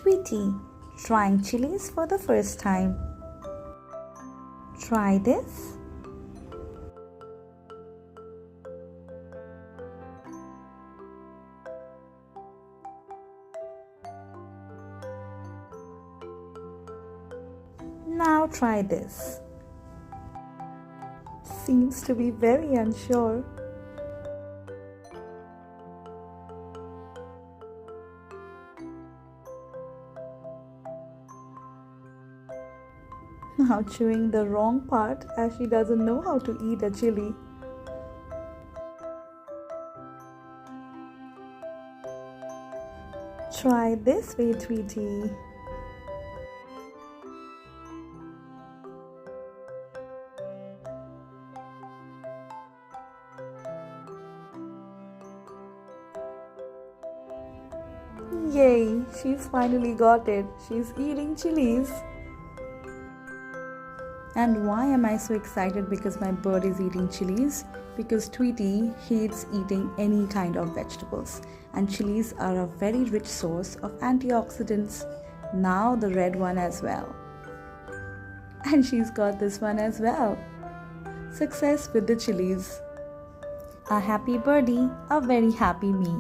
Tweety, trying chilies for the first time. Try this. Now try this. Seems to be very unsure. Now chewing the wrong part as she doesn't know how to eat a chili. Try this way, Tweety. Yay! She's finally got it. She's eating chilies. And why am I so excited because my bird is eating chilies? Because Tweety hates eating any kind of vegetables. And chilies are a very rich source of antioxidants. Now the red one as well. And she's got this one as well. Success with the chilies. A happy birdie, a very happy me.